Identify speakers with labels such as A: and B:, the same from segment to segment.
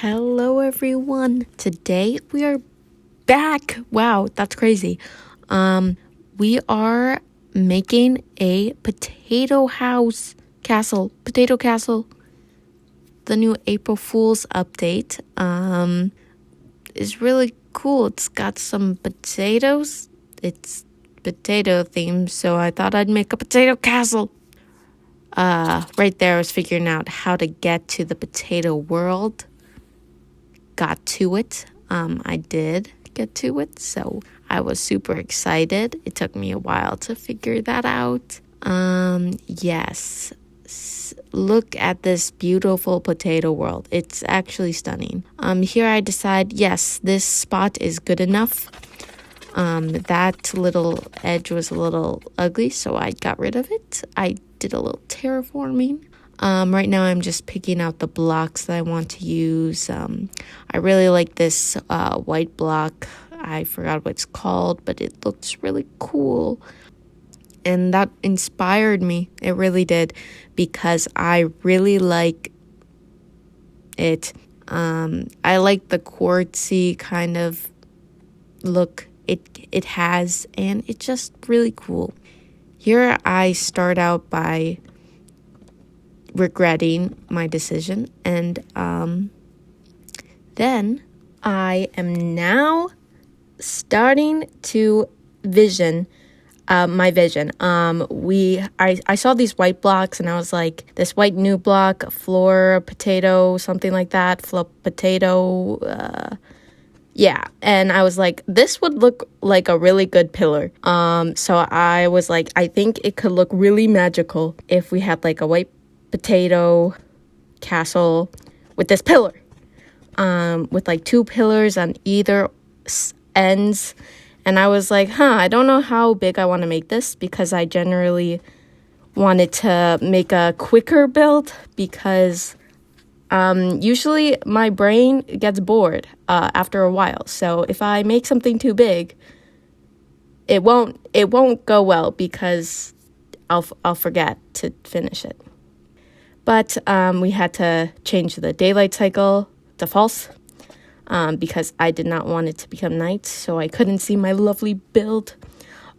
A: Hello everyone. Today we are back. Wow, that's crazy. We are making a potato castle. The new April Fool's update is really cool. It's got some potatoes. It's potato themed, so I thought I'd make a potato castle. Right there I was figuring out how to get to the potato world. Got to it. I did get to it, so I was super excited. It took me a while to figure that out. Yes. Look at this beautiful potato world. It's actually stunning. Here I decide, yes, this spot is good enough. That little edge was a little ugly, so I got rid of it. I did a little terraforming. Right now I'm just picking out the blocks that I want to use. I really like this white block. I forgot what it's called, but it looks really cool. And that inspired me. It really did, because I really like it. I like the quartzy kind of look it has, and it's just really cool. Here I start out by regretting my decision, and then I am now starting to vision my vision. I saw these white blocks, and I was like, this white new block, floor potato, something like that, flop potato, yeah, and I was like, this would look like a really good pillar. So I was like, I think it could look really magical if we had like a white potato castle with this pillar, with like two pillars on either ends. And I was like, I don't know how big I want to make this, because I generally wanted to make a quicker build, because usually my brain gets bored after a while. So if I make something too big, it won't go well, because I'll forget to finish it. But we had to change the daylight cycle to false, because I did not want it to become night, so I couldn't see my lovely build.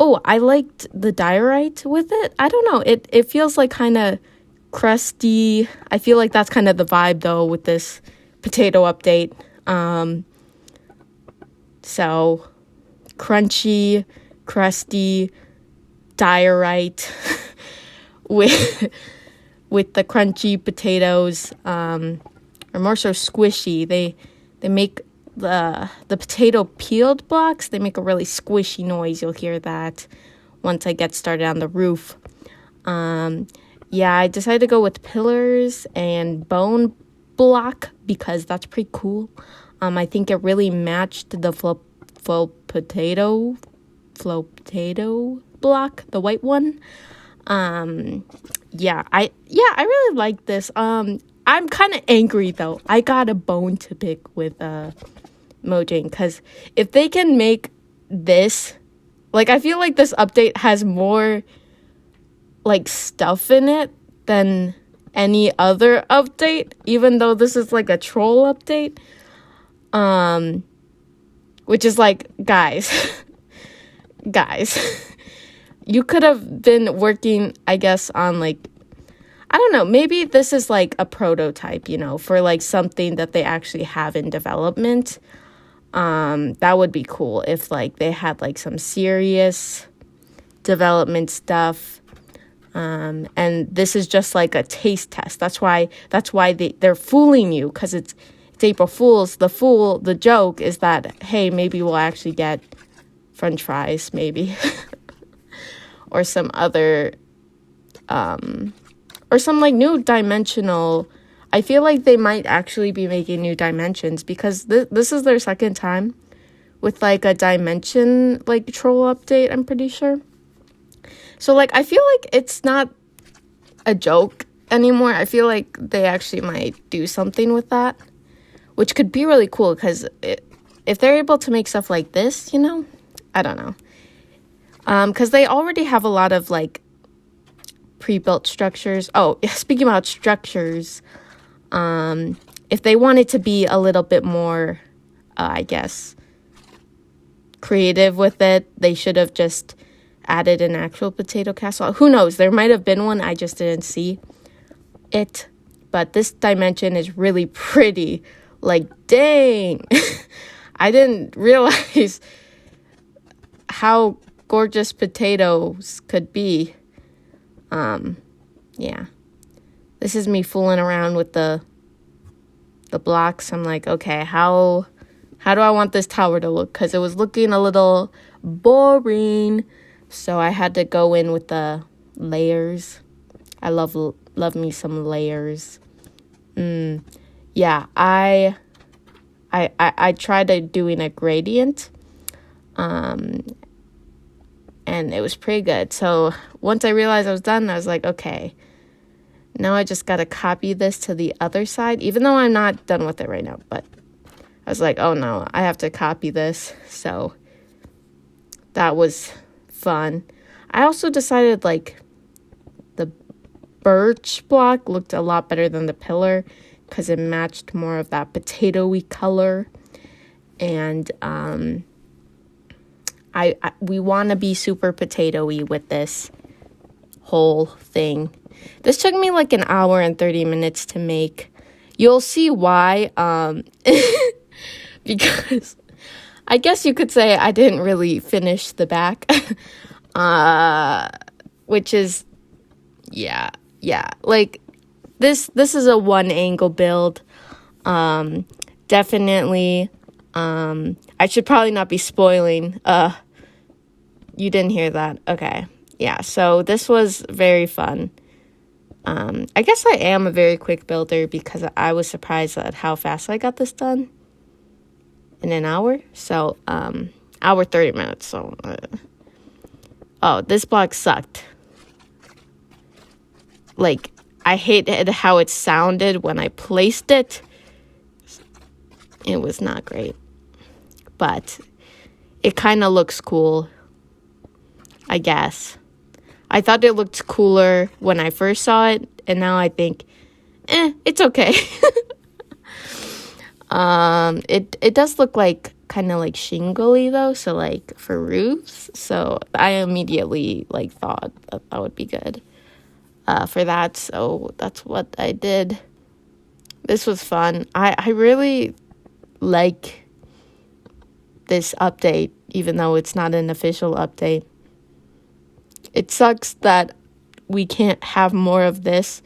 A: Oh, I liked the diorite with it. I don't know. It feels like kind of crusty. I feel like that's kind of the vibe, though, with this potato update. So crunchy, crusty diorite with the crunchy potatoes, or more so squishy. They make the potato peeled blocks. They make a really squishy noise. You'll hear that once I get started on the roof. Yeah, I decided to go with pillars and bone block, because that's pretty cool. I think it really matched the flow potato block, the white one. Yeah, I really like this. I'm kind of angry, though. I got a bone to pick with Mojang, because if they can make this, like, I feel like this update has more like stuff in it than any other update, even though this is like a troll update, which is like, guys you could have been working, I guess, on like, I don't know, maybe this is like a prototype, for like something that they actually have in development. That would be cool if like they had like some serious development stuff. And this is just like a taste test. That's why they're fooling you, because it's April Fool's. The joke is that, hey, maybe we'll actually get French fries, maybe, or some other, or some like new dimensional. I feel like they might actually be making new dimensions, because this is their second time with like a dimension like troll update, I'm pretty sure. So, like, I feel like it's not a joke anymore. I feel like they actually might do something with that, which could be really cool, because if they're able to make stuff like this, I don't know. Because they already have a lot of, like, pre-built structures. Oh, speaking about structures, if they wanted to be a little bit more, I guess, creative with it, they should have just added an actual potato casserole. Who knows? There might have been one. I just didn't see it. But this dimension is really pretty. Like, dang. I didn't realize how gorgeous potatoes could be. Yeah. This is me fooling around with the blocks. I'm like, okay, how do I want this tower to look? Because it was looking a little boring. So I had to go in with the layers. I love me some layers. Yeah, I tried doing a gradient. And it was pretty good. So once I realized I was done, I was like, okay, now I just got to copy this to the other side, even though I'm not done with it right now. But I was like, oh no, I have to copy this. So that was fun. I also decided like the birch block looked a lot better than the pillar because it matched more of that potato-y color. And we want to be super potato-y with this whole thing. This took me like an hour and 30 minutes to make. You'll see why. Because I guess you could say I didn't really finish the back. Which is, yeah. Like, this is a one-angle build. Definitely. I should probably not be spoiling. You didn't hear that. Okay. Yeah, so this was very fun. I guess I am a very quick builder because I was surprised at how fast I got this done in an hour. So, hour 30 minutes. So, this block sucked. Like, I hated how it sounded when I placed it. It was not great. But it kind of looks cool, I guess. I thought it looked cooler when I first saw it, and now I think, it's okay. It does look like kind of like shingly though, so like for roofs. So I immediately like thought that would be good for that. So that's what I did. This was fun. I really like this update, even though it's not an official update. It sucks that we can't have more of this.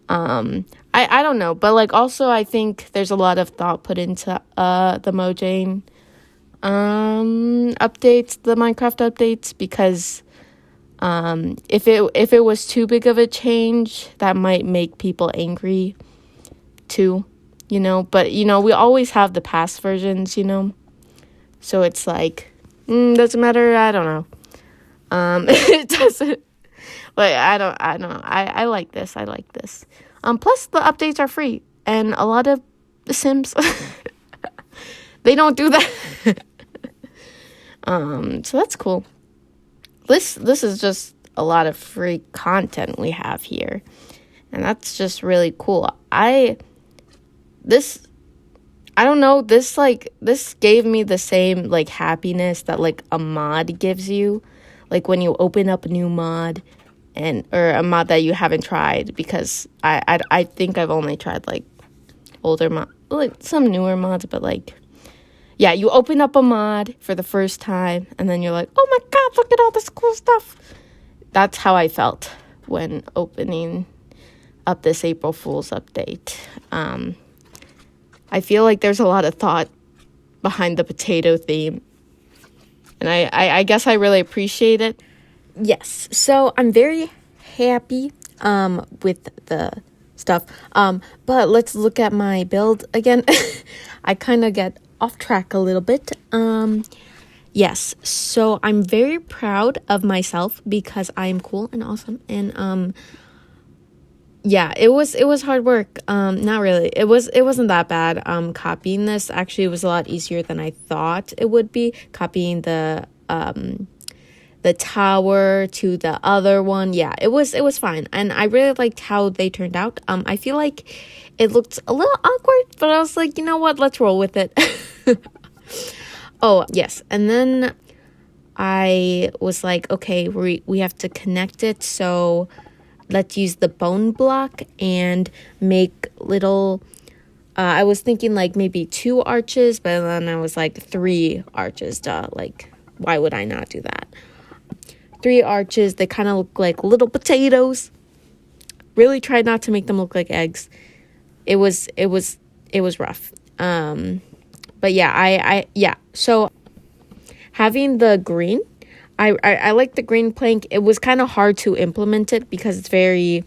A: I don't know, but like also I think there's a lot of thought put into the Mojang updates, the Minecraft updates, because if it was too big of a change, that might make people angry too, you know. But you know, we always have the past versions, you know, so it's like doesn't matter. I don't know. It doesn't, but I don't know. I like this. I like this. Plus the updates are free, and a lot of the Sims, they don't do that. So that's cool. This is just a lot of free content we have here, and that's just really cool. I don't know, this gave me the same like happiness that like a mod gives you. Like when you open up a new mod or a mod that you haven't tried, because I think I've only tried like older mod, like some newer mods, but like, yeah, you open up a mod for the first time and then you're like, oh my God, look at all this cool stuff. That's how I felt when opening up this April Fool's update. I feel like there's a lot of thought behind the potato theme. And I guess I really appreciate it. Yes, so I'm very happy with the stuff. But let's look at my build again. I kind of get off track a little bit. Yes, so I'm very proud of myself because I'm cool and awesome. And yeah, it was hard work. Not really. It wasn't that bad. Copying this actually was a lot easier than I thought it would be. Copying the the tower to the other one. Yeah, it was fine. And I really liked how they turned out. I feel like it looked a little awkward, but I was like, you know what? Let's roll with it. Oh, yes. And then I was like, okay, we have to connect it. So let's use the bone block and make little, I was thinking like maybe 2 arches, but then I was like 3 arches. Duh, like, why would I not do that? 3 arches, they kind of look like little potatoes. Really tried not to make them look like eggs. It was rough. But yeah, so having the green, I like the green plank. It was kind of hard to implement it because it's very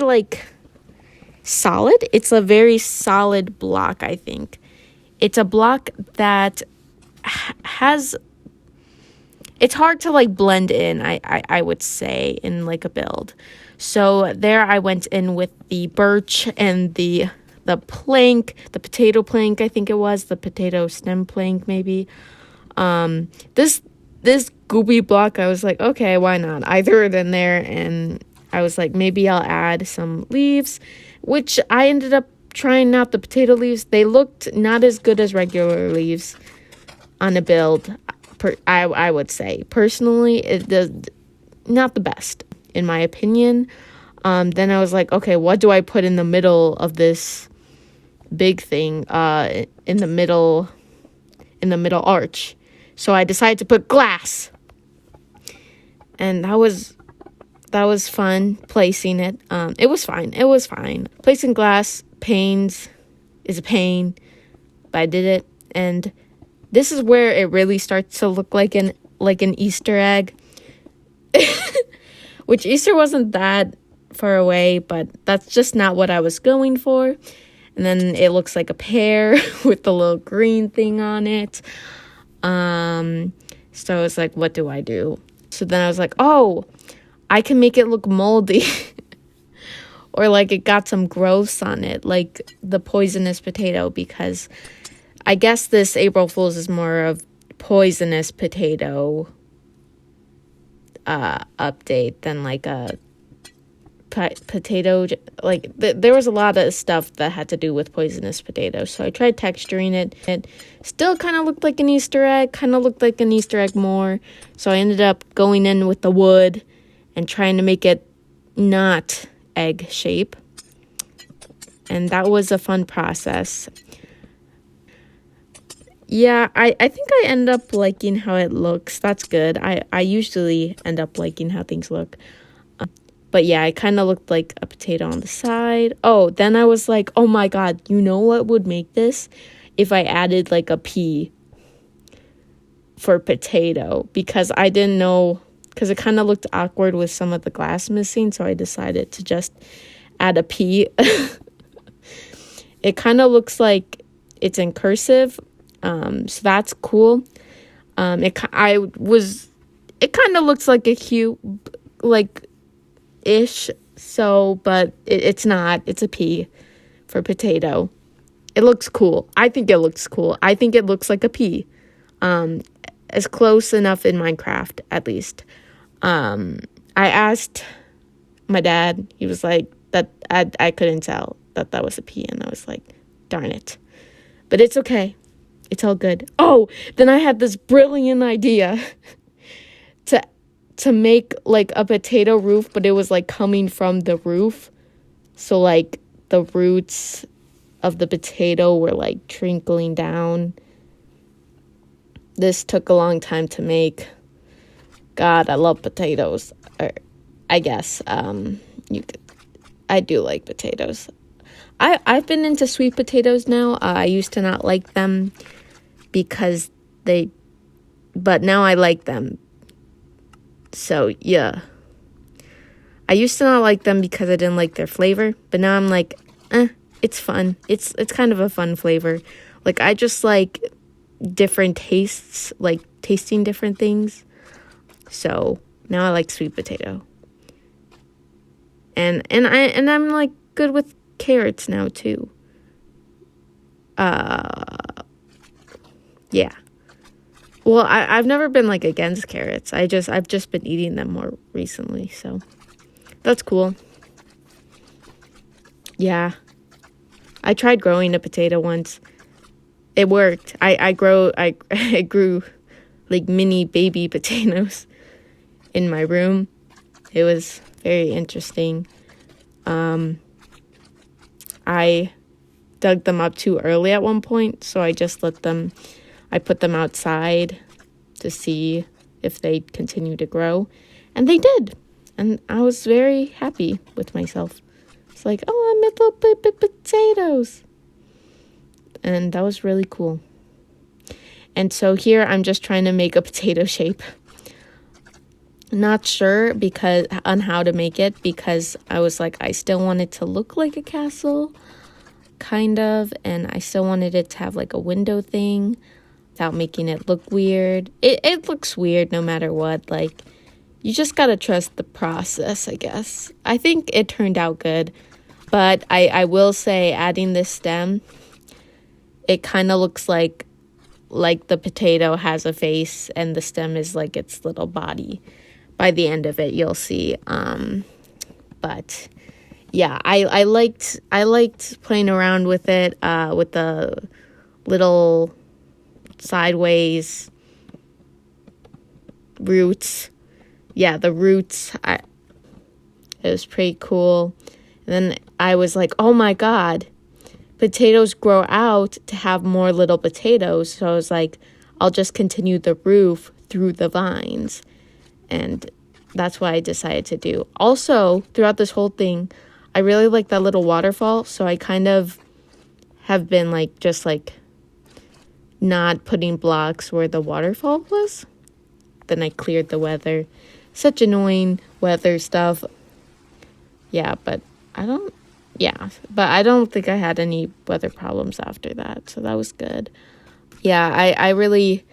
A: like solid. It's a very solid block, I think. It's a block that has, it's hard to like blend in, I would say, in like a build. So there I went in with the birch and the plank, the potato plank, I think it was, the potato stem plank maybe. This goopy block, I was like, okay, why not? I threw it in there and I was like, maybe I'll add some leaves, which I ended up trying out the potato leaves. They looked not as good as regular leaves on a build. I would say personally, it does not the best in my opinion. Then I was like, okay, what do I put in the middle of this big thing? In the middle arch. So I decided to put glass, and that was fun placing it. It was fine. Placing glass panes is a pain, but I did it, and this is where it really starts to look like an Easter egg. Which Easter wasn't that far away, but that's just not what I was going for. And then it looks like a pear with the little green thing on it. So I was like, what do I do? So then I was like, oh, I can make it look moldy. Or like it got some growths on it, like the poisonous potato, because I guess this April Fool's is more of poisonous potato update than like a potato, like there was a lot of stuff that had to do with poisonous potatoes. So I tried texturing it. It still kind of looked like an Easter egg, more. So I ended up going in with the wood and trying to make it not egg shape. And that was a fun process. Yeah, I think I end up liking how it looks. That's good. I usually end up liking how things look. But yeah, it kind of looked like a potato on the side. Oh, then I was like, oh my god, you know what would make this? If I added like a P for potato. Because I didn't know, because it kind of looked awkward with some of the glass missing. So I decided to just add a P. It kind of looks like it's in cursive. So that's cool. It kind of looks like a cute, like, ish. So, but it's not. It's a P for potato. It looks cool. I think it looks cool. I think it looks like a P. As close enough in Minecraft, at least. I asked my dad. He was like, that I couldn't tell that was a P, and I was like, darn it. But it's okay. It's all good. Oh, then I had this brilliant idea to make like a potato roof, but it was like coming from the roof. So like the roots of the potato were like trickling down. This took a long time to make. God, I love potatoes. I guess I do like potatoes. I've been into sweet potatoes now. I used to not like them but now I like them. So, yeah. I used to not like them because I didn't like their flavor, but now I'm like, it's fun. It's kind of a fun flavor. Like, I just like different tastes, like tasting different things. So, now I like sweet potato. And I'm like good with carrots now too. Yeah. Well, I've never been like against carrots. I've just been eating them more recently, so that's cool. Yeah. I tried growing a potato once. It worked. I grew like mini baby potatoes in my room. It was very interesting. I dug them up too early at one point, so I put them outside to see if they'd continue to grow, and they did. And I was very happy with myself. It's like, oh, I made little baby potatoes. And that was really cool. And so here I'm just trying to make a potato shape. Not sure on how to make it, because I was like, I still want it to look like a castle, kind of, and I still wanted it to have like a window thing without making it look weird. It looks weird no matter what. Like, you just gotta trust the process, I guess. I think it turned out good, but I will say, adding this stem, it kind of looks like the potato has a face and the stem is like its little body. By the end of it, you'll see. But yeah, I liked playing around with it, with the little sideways roots. Yeah, the roots. It was pretty cool. And then I was like, oh my God, potatoes grow out to have more little potatoes. So I was like, I'll just continue the roof through the vines. And that's what I decided to do. Also, throughout this whole thing, I really like that little waterfall. So I kind of have been like, just like not putting blocks where the waterfall was. Then I cleared the weather. Such annoying weather stuff. Yeah, but I don't think I had any weather problems after that. So that was good. Yeah, I really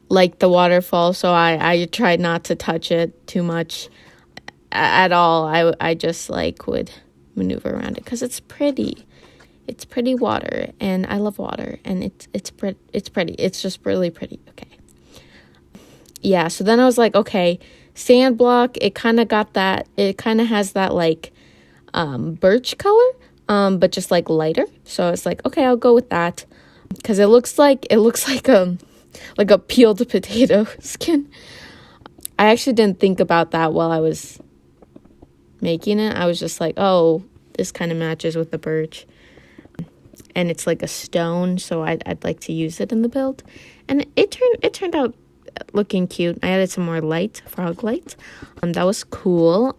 A: like the waterfall, so I tried not to touch it too much at all. I just like would maneuver around it because it's pretty. It's pretty water, and I love water, and it's pretty. It's just really pretty. Okay. Yeah, so then I was like, okay, sand block, it kind of has that like birch color, but just like lighter. So it's like, okay, I'll go with that, because it looks like a peeled potato skin. I actually didn't think about that while I was making it. I was just like, oh, this kind of matches with the birch. And it's like a stone, so I'd like to use it in the build. And it turned out looking cute. I added some more light, frog light. That was cool.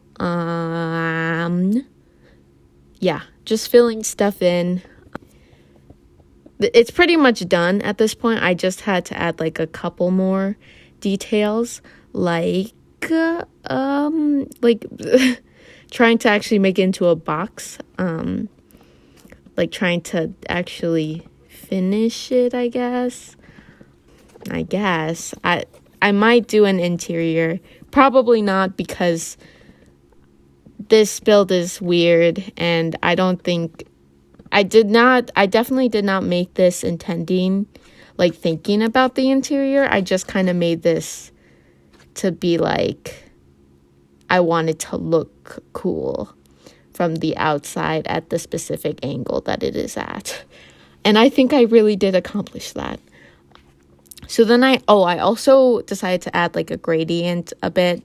A: Yeah, just filling stuff in. It's pretty much done at this point. I just had to add like a couple more details, like trying to actually make it into a box. Like trying to actually finish it, I guess. I might do an interior. Probably not, because this build is weird, and I definitely did not make this intending, like, thinking about the interior. I just kind of made this to be like, I wanted to look cool from the outside at the specific angle that it is at. And I think I really did accomplish that. So then I also decided to add like a gradient a bit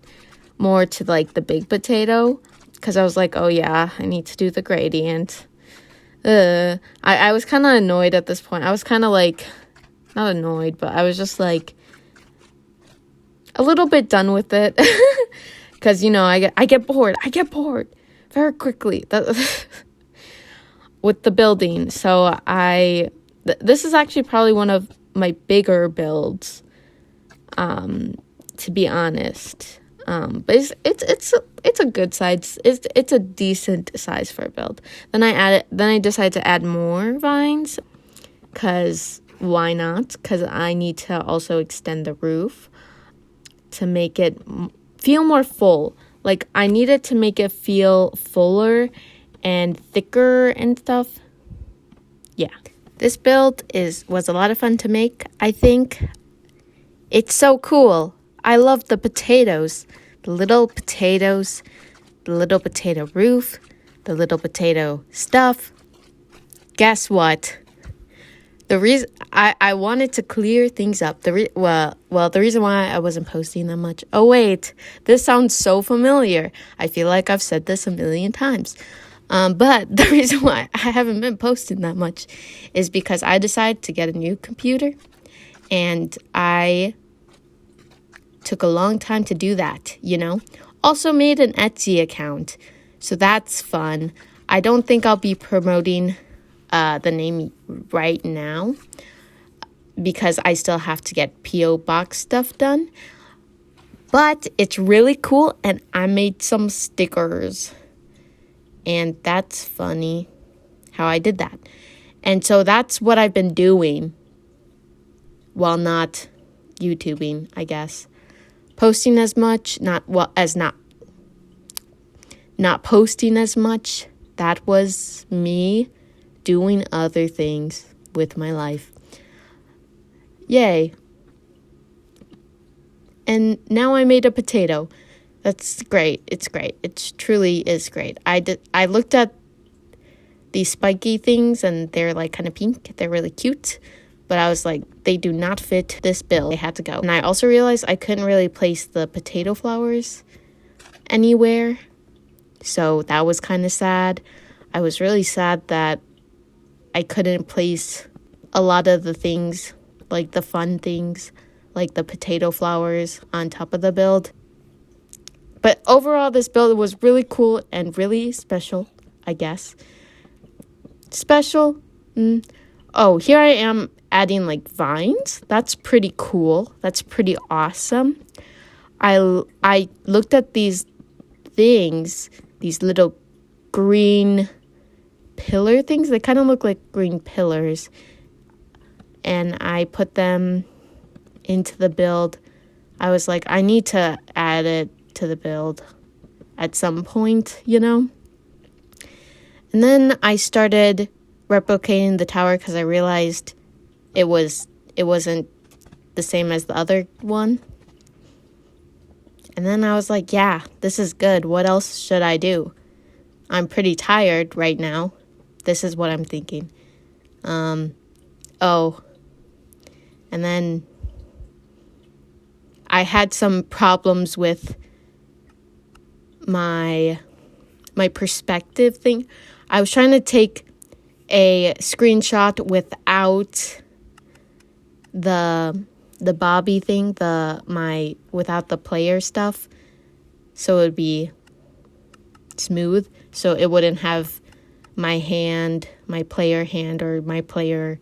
A: more to like the big potato, because I was like, oh yeah, I need to do the gradient. I was kind of annoyed at this point. I was kind of like, not annoyed, but I was just like a little bit done with it. Because, you know, I get bored very quickly with the building. So this is actually probably one of my bigger builds, to be honest. But it's a good size. It's a decent size for a build. Then I decided to add more vines, because why not? Because I need to also extend the roof to make it feel more full. Like, I needed to make it feel fuller and thicker and stuff. Yeah. This build was a lot of fun to make. I think It's so cool. I love the potatoes. The little potatoes, the little potato roof, the little potato stuff. Guess what? The reason I wanted to clear things up. The reason why I wasn't posting that much. Oh wait, this sounds so familiar. I feel like I've said this a million times. But the reason why I haven't been posting that much is because I decided to get a new computer, and I took a long time to do that, Also made an Etsy account, so that's fun. I don't think I'll be promoting the name right now because I still have to get P.O. Box stuff done. But it's really cool, and I made some stickers. And that's funny how I did that. And so that's what I've been doing while not YouTubing, I guess. Posting as much, not posting as much. That was me doing other things with my life. Yay. And now I made a potato. That's great. It's great. It truly is great. I looked at these spiky things, and they're like kind of pink. They're really cute. But I was like, they do not fit this bill. They had to go. And I also realized I couldn't really place the potato flowers anywhere. So that was kind of sad. I was really sad that I couldn't place a lot of the things, like the fun things, like the potato flowers on top of the build. But overall, this build was really cool and really special, I guess. Special? Oh, here I am adding like vines. That's pretty cool. That's pretty awesome. I looked at these things, these little green pillar things. They kind of look like green pillars. And I put them into the build. I was like, I need to add it to the build at some point, And then I started replicating the tower because I realized it wasn't the same as the other one. And then I was like, yeah, this is good. What else should I do? I'm pretty tired right now. This is what I'm thinking. And then I had some problems with my perspective thing. I was trying to take a screenshot without the Bobby thing, without the player stuff, so it would be smooth, so it wouldn't have my hand, my player hand, or my player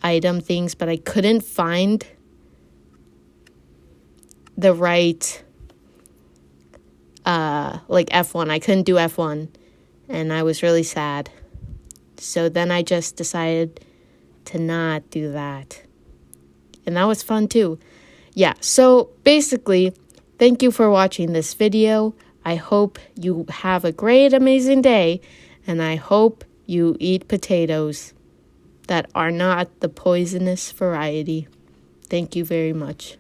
A: item things, but I couldn't find the right like F1. I couldn't do F1, and I was really sad. So then I just decided to not do that. And that was fun too. Yeah, so basically, thank you for watching this video. I hope you have a great, amazing day, and I hope you eat potatoes that are not the poisonous variety. Thank you very much.